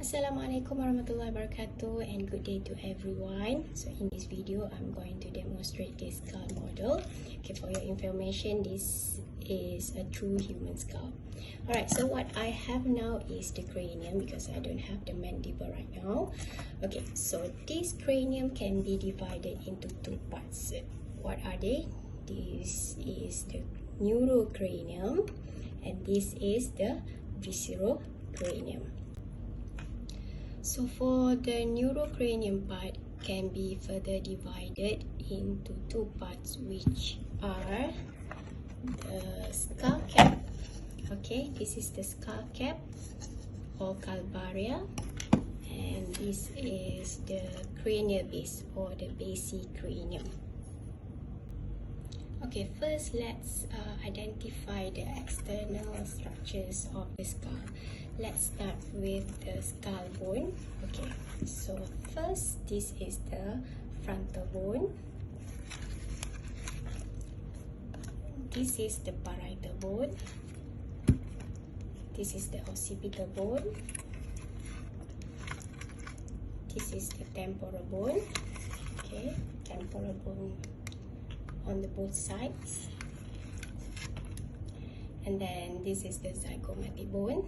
Assalamualaikum warahmatullahi wabarakatuh and good day to everyone. So in this video, I'm going to demonstrate this skull model. Okay, for your information, this is a true human skull. Alright, so what I have now is the cranium because I don't have the mandible right now. Okay, so this cranium can be divided into two parts. What are they? This is the neurocranium and this is the viscerocranium. So for the neurocranium part can be further divided into two parts, which are the skull cap. Okay, this is the skull cap or calvaria, and this is the cranial base or the basic cranium. Okay, first let's identify the external structures of the skull. Let's start with the skull bone. Okay, so first this is the frontal bone. This is the parietal bone. This is the occipital bone. This is the temporal bone. Okay, temporal bone on the both sides. And then this is the zygomatic bone.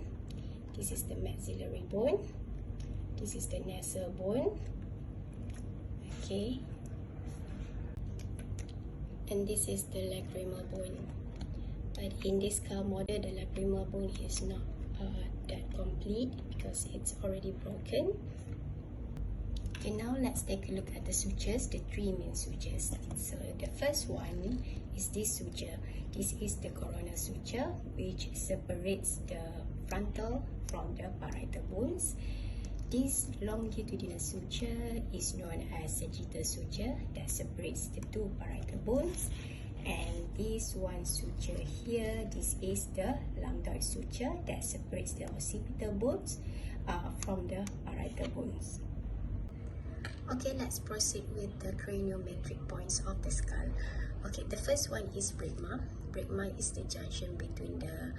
This is the maxillary bone. This is the nasal bone. Okay. And this is the lacrimal bone. But in this skull model, the lacrimal bone is not that complete because it's already broken. Okay, now let's take a look at the sutures, the three main sutures. So the first one is this suture. This is the coronal suture, which separates the frontal from the parietal bones. This longitudinal suture is known as sagittal suture that separates the two parietal bones. And this one suture here, this is the lambdoid suture that separates the occipital bones from the parietal bones. Okay, let's proceed with the craniometric points of the skull. Okay, the first one is bregma. Bregma is the junction between the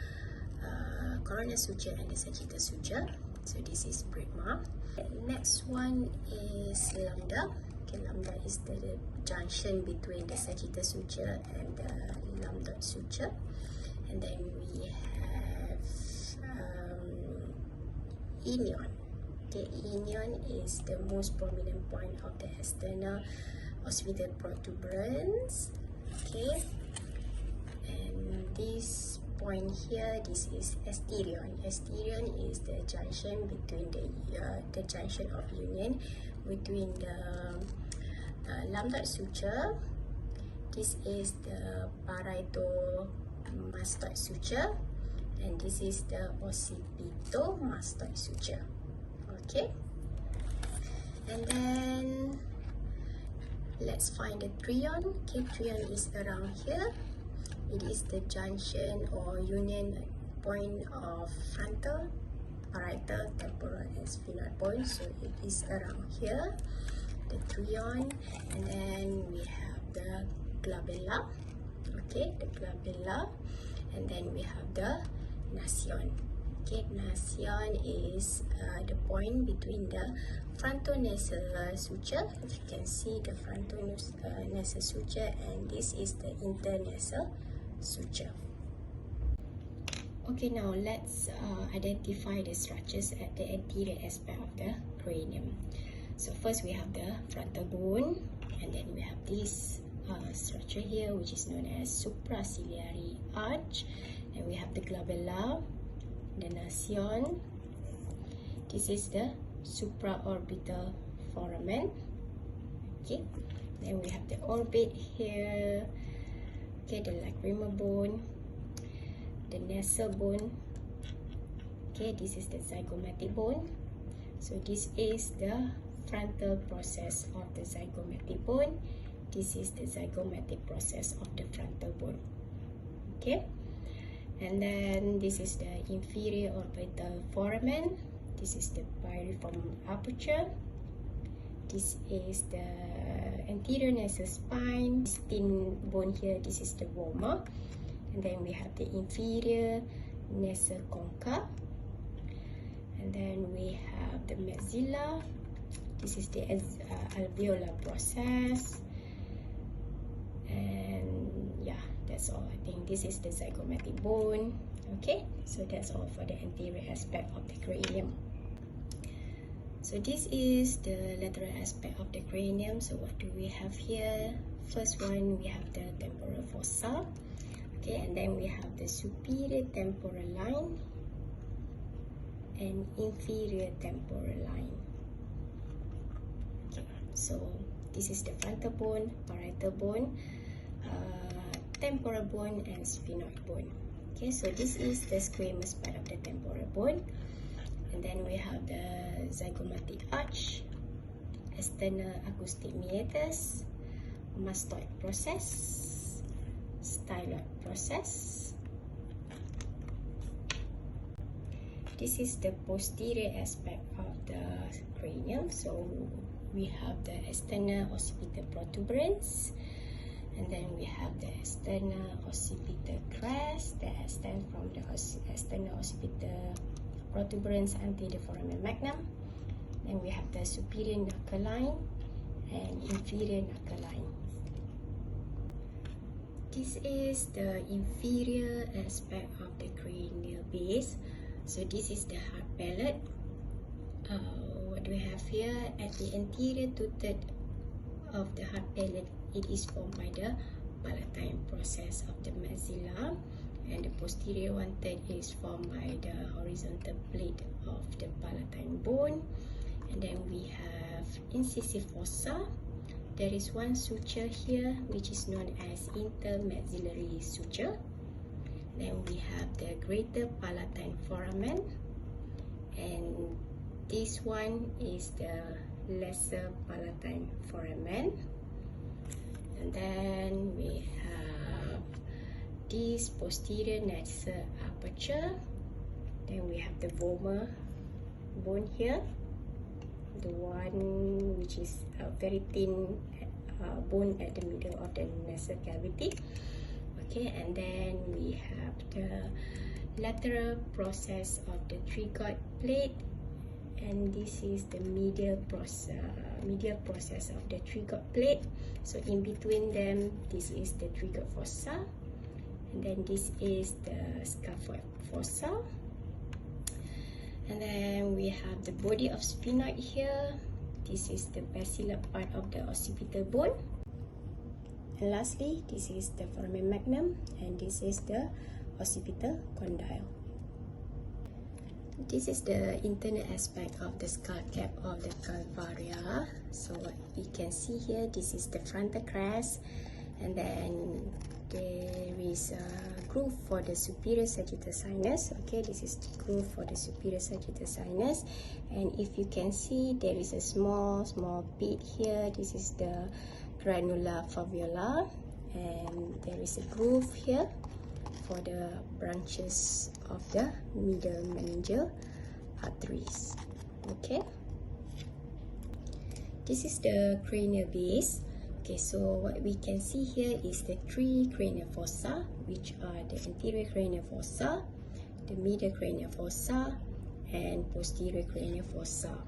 coronal suture and the sagittal suture. So this is bregma. The next one is lambda. Okay, lambda is the junction between the sagittal suture and the lambdoid suture. And then we have ilion. The ilion is the most prominent point of the external occipital protuberance. Okay, and this point here, this is asterion. Asterion is the junction between the junction of union between the lambdoid suture. This is the parieto-mastoid suture, and this is the occipito-mastoid suture. Okay, and then let's find the trion. Okay, trion is around here. It is the junction or union point of frontal, parietal, temporal, and sphenoid bones. So it is around here, the trion. And then we have the glabella. Okay, the glabella, and then we have the nasion. Okay, nasion is the point between the frontonasal suture. If you can see the frontonasal suture, and this is the internasal suture. Okay, now let's identify the structures at the anterior aspect of the cranium. So first we have the frontal bone, and then we have this structure here, which is known as supraciliary arch, and we have the glabella, the nasion. This is the supraorbital foramen. Okay, then we have the orbit here. Okay, the lacrimal bone, the nasal bone. Okay, this is the zygomatic bone. So this is the frontal process of the zygomatic bone. This is the zygomatic process of the frontal bone. Okay, and then this is the inferior orbital foramen. This is the piriform aperture. This is the anterior nasal spine. This thin bone here, this is the vomer. And then we have the inferior nasal concha. And then we have have the maxilla. This is the alveolar process, and yeah, that's all. I think this is the zygomatic bone. Okay, so that's all for the anterior aspect of the cranium. So this is the lateral aspect of the cranium. So what do we have here? First one, we have the temporal fossa. Okay, and then we have the superior temporal line and inferior temporal line. Okay, so this is the frontal bone, parietal bone, temporal bone, and sphenoid bone. Okay, so this is the squamous part of the temporal bone. And then we have the zygomatic arch, external acoustic meatus, mastoid process, styloid process. This is the posterior aspect of the cranium. So we have the external occipital protuberance, and then we have the external occipital crest that extends from the external occipital protuberance until the foramen magnum. Then we have the superior knuckle line and inferior knuckle line. This is the inferior aspect of the cranial base. So this is the hard palate. What do we have here? At the anterior two-third of the hard palate, it is formed by the palatine process of the maxilla, and the posterior one-third is formed by the horizontal plate of the palatine bone. And then we have incisive fossa. There is one suture here which is known as intermaxillary suture. Then we have the greater palatine foramen, and this one is the lesser palatine foramen. And then we have this posterior nasal aperture. Then we have the vomer bone here, the one which is a very thin bone at the middle of the nasal cavity. Okay, and then we have the lateral process of the trigoid plate, and this is the medial process of the trigoid plate. So in between them, this is the trigoid fossa, and then this is the scaphoid fossa. And then we have the body of sphenoid here. This is the basilar part of the occipital bone. And lastly, this is the foramen magnum, and this is the occipital condyle. This is the internal aspect of the skull cap of the calvaria. So what we can see here, this is the frontal crest, and then there is a groove for the superior sagittal sinus. Okay, this is the groove for the superior sagittal sinus, and if you can see, there is a small pit here. This is the granula fovea, and there is a groove here for the branches of the middle meningeal arteries. Okay, this is the cranial base. Okay, so what we can see here is the three cranial fossa, which are the anterior cranial fossa, the middle cranial fossa, and posterior cranial fossa.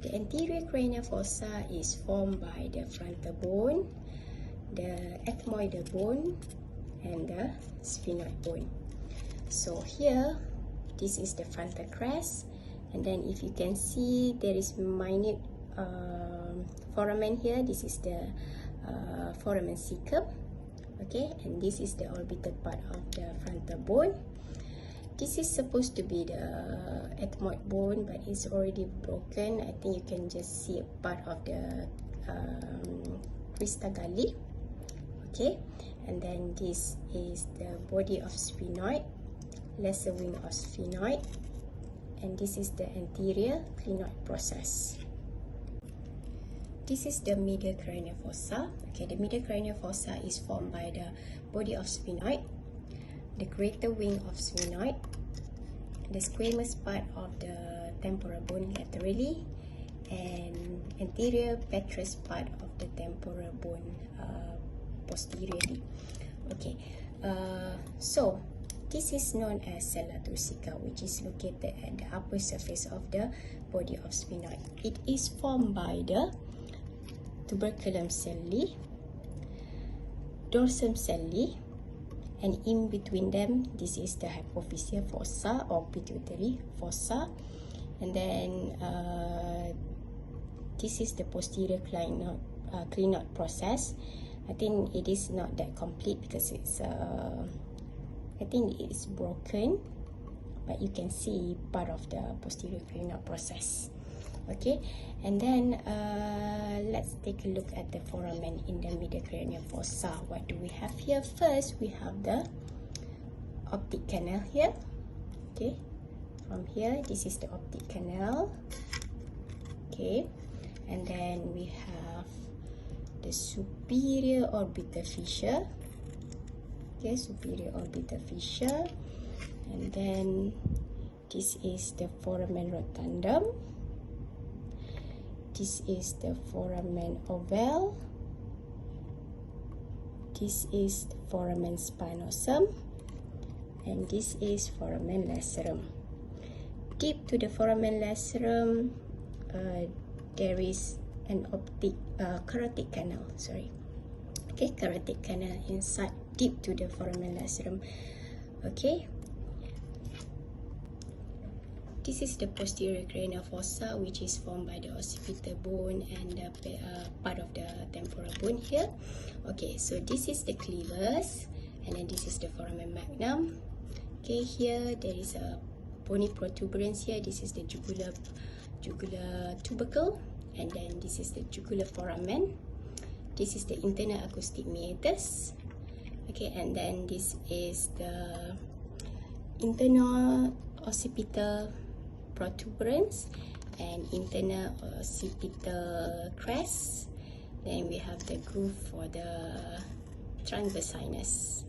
The anterior cranial fossa is formed by the frontal bone, the ethmoidal bone, and the sphenoid bone. So here, this is the frontal crest, and then if you can see, there is minute foramen here. This is the foramen cecum. Okay, and this is the orbital part of the frontal bone. This is supposed to be the ethmoid bone, but it's already broken. I think you can just see a part of the crista galli. Okay, and then this is the body of sphenoid, lesser wing of sphenoid, and this is the anterior clinoid process. This is the medial cranial fossa. Okay, the medial cranial fossa is formed by the body of sphenoid, the greater wing of sphenoid, the squamous part of the temporal bone laterally, and anterior petrous part of the temporal bone posteriorly. Okay, so This is known as sella turcica, which is located at the upper surface of the body of sphenoid. It is formed by the tuberculum celli, dorsum celli, and in between them, this is the hypophyseal fossa or pituitary fossa, and then this is the posterior clinoid process. I think it is not that complete because it's I think it is broken, but you can see part of the posterior clinoid process. Okay, and then let's take a look at the foramen in the middle cranial fossa. What do we have here? First, we have the optic canal here. Okay, from here, this is the optic canal. Okay, and then we have the superior orbital fissure. Okay, superior orbital fissure, and then this is the foramen rotundum. This is the foramen ovale. This is the foramen spinosum, and this is foramen lacerum. Deep to the foramen lacerum, there is an carotid canal. Sorry. Okay, carotid canal inside, deep to the foramen lacerum. Okay. This is the posterior cranial fossa, which is formed by the occipital bone and the part of the temporal bone here. Okay, so this is the clevus, and then this is the foramen magnum. Okay, here there is a bony protuberance here. This is the jugular tubercle, and then this is the jugular foramen. This is the internal acoustic meatus. Okay, and then this is the internal occipital protuberance and internal occipital crest. Then we have the groove for the transverse sinus.